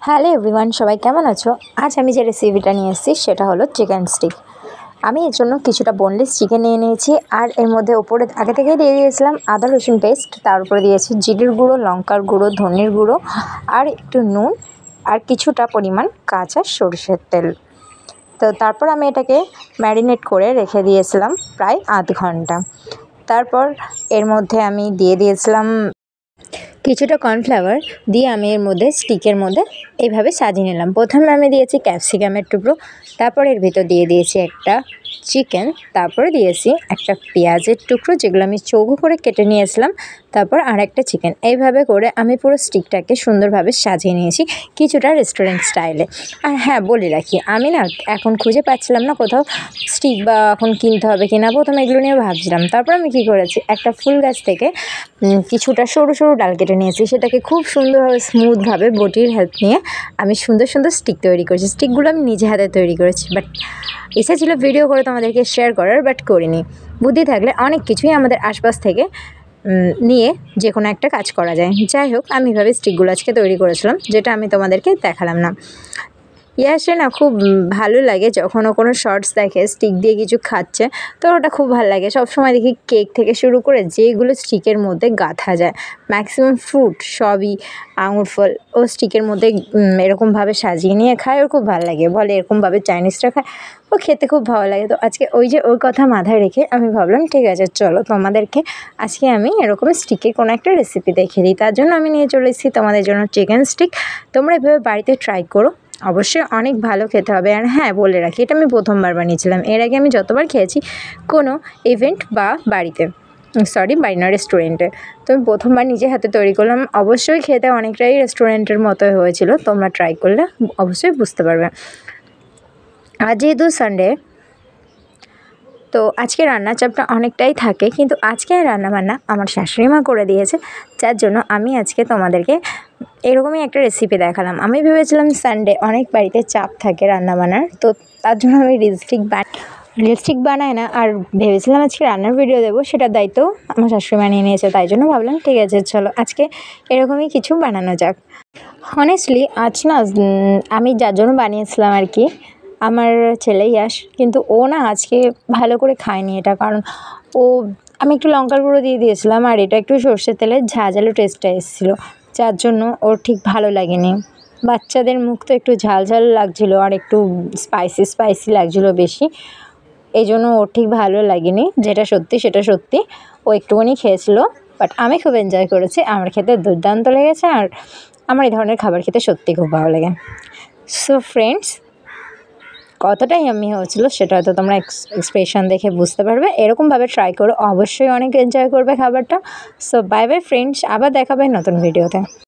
Hello everyone, সবাই কেমন আছো? আজ আমি যে রেসিপিটা নিয়ে এসেছি সেটা হলো চিকেন স্টিক। আমি এর জন্য কিছুটা বোনলেস চিকেন নিয়ে নিয়েছি, আর এর মধ্যে ওপরে আগে থেকেই দিয়ে দিয়েছিলাম আদা রসুন পেস্ট, তার উপরে দিয়েছি জিরের গুঁড়ো, লঙ্কার গুঁড়ো, ধনের গুঁড়ো, আর একটু নুন, আর কিছুটা পরিমাণ কাঁচা সরষের তেল। তো তারপর আমি এটাকে ম্যারিনেট করে রেখে দিয়েছিলাম প্রায় আধ ঘন্টা। তারপর এর মধ্যে আমি দিয়ে দিয়েছিলাম কিছুটা কর্নফ্লাওয়ার, দিয়ে আমি এর মধ্যে স্টিকের মধ্যে এইভাবে সাজিয়ে নিলাম। প্রথমে আমি দিয়েছি ক্যাপসিকামের টুকরো, তারপর এর ভিতর দিয়ে দিয়েছি একটা চিকেন, তারপরে দিয়েছি একটা পেঁয়াজের টুকরো যেগুলো আমি চৌকো করে কেটে নিয়েছিলাম, তারপর আর একটা চিকেন। এইভাবে করে আমি পুরো স্টিকটাকে সুন্দরভাবে সাজিয়ে নিয়েছি কিছুটা রেস্টুরেন্ট স্টাইলে। আর হ্যাঁ, বলে রাখি, আমি না এখন খুঁজে পাচ্ছিলাম না কোথাও স্টিক বা এখন কিনতে হবে কিনা, প্রথমে এগুলো নিয়ে ভাবছিলাম। তারপর আমি কী করেছি, একটা ফুল গাছ থেকে কিছুটা সরু সরু ডাল কেটে নিয়েছি, সেটাকে খুব সুন্দরভাবে স্মুথভাবে বটির হেল্প নিয়ে আমি সুন্দর সুন্দর স্টিক তৈরি করেছি। স্টিকগুলো আমি নিজে হাতে তৈরি করেছি, বাট ইচ্ছা ছিল ভিডিও করে তোমাদেরকে শেয়ার করার, বাট করিনি। বুদ্ধি থাকলে অনেক কিছুই আমাদের আশপাশ থেকে নিয়ে যে কোনো একটা কাজ করা যায়। যাই হোক, আমি এভাবে স্টিকগুলো আজকে তৈরি করেছিলাম, যেটা আমি তোমাদেরকে দেখালাম না। ইয়াসে না খুব ভালো লাগে যখন ও কোনো শর্টস দেখে স্টিক দিয়ে কিছু খাচ্ছে, তো ওটা খুব ভালো লাগে। সবসময় দেখি কেক থেকে শুরু করে যেগুলো স্টিকের মধ্যে গাঁথা যায়, ম্যাক্সিমাম ফ্রুট সবই, আঙুর ফল, ও স্টিকের মধ্যে এরকমভাবে সাজিয়ে নিয়ে খায়, ওর খুব ভালো লাগে। বলে এরকমভাবে চাইনিজটা খায়, ও খেতে খুব ভালো লাগে। তো আজকে ওর কথা মাথায় রেখে আমি ভাবলাম ঠিক আছে, চলো তোমাদেরকে আজকে আমি এরকম স্টিকের কোনো একটা রেসিপি দেখিয়ে দিই। তার জন্য আমি নিয়ে চলে এসেছি তোমাদের জন্য চিকেন স্টিক। তোমরা এভাবে বাড়িতে ট্রাই করো, অবশ্যই অনেক ভালো খেতে হবে। আর হ্যাঁ, বলে রাখি, এটা আমি প্রথমবার বানিয়েছিলাম। এর আগে আমি যতবার খেয়েছি কোনো ইভেন্ট বা বাড়িতে, বাড়ি না, রেস্টুরেন্টে, তো আমি প্রথমবার নিজে হাতে তৈরি করলাম। অবশ্যই খেতে অনেকটাই রেস্টুরেন্টের মতোই হয়েছিল, তোমরা ট্রাই করলে অবশ্যই বুঝতে পারবে। আর যেহেতু সানডে, তো আজকে রান্নার চাপটা অনেকটাই থাকে, কিন্তু আজকে রান্নাবান্না আমার শাশুড়ি মা করে দিয়েছে, যার জন্য আমি আজকে তোমাদেরকে এরকমই একটা রেসিপি দেখালাম। আমি ভেবেছিলাম সানডে অনেক বাড়িতে চাপ থাকে রান্নাবান্নার, তো তার জন্য আমি রিলস্টিক বানাই না, আর ভেবেছিলাম আজকে রান্নার ভিডিও দেবো, সেটার দায়িত্ব আমার শাশুড়ি মা নিয়ে নিয়েছে। তাই জন্য ভাবলাম ঠিক আছে, চলো আজকে এরকমই কিছু বানানো যাক। হনেস্টলি আজ না আমি যার জন্য বানিয়েছিলাম আর কি, আমার ছেলে ইয়াশ, কিন্তু ও না আজকে ভালো করে খায়নি এটা, কারণ আমি একটু লঙ্কার গুঁড়ো দিয়ে দিয়েছিলাম, আর এটা একটু সর্ষের তেলের ঝাঁঝালো টেস্টটা এসেছিলো, যার জন্য ওর ঠিক ভালো লাগেনি। বাচ্চাদের মুখ তো একটু ঝাল ঝাল লাগছিলো, আর একটু স্পাইসি লাগছিলো বেশি, এই জন্য ওর ঠিক ভালো লাগেনি। যেটা সত্যি সেটা সত্যি, ও একটুখানি খেয়েছিল, বাট আমি খুব এনজয় করেছি, আমার খেতে দুর্দান্ত লেগেছে। আর আমার এই ধরনের খাবার খেতে সত্যি খুব ভালো লাগে। সো ফ্রেন্ডস, কতটা ইয়াম্মি হয়েছিল সেটা হয়তো তোমরা এক্সপ্রেশন দেখে বুঝতে পারবে। এরকমভাবে ট্রাই করো, অবশ্যই অনেক এনজয় করবে খাবারটা। সো বাই বাই ফ্রেন্ডস, আবার দেখাবে নতুন ভিডিওতে।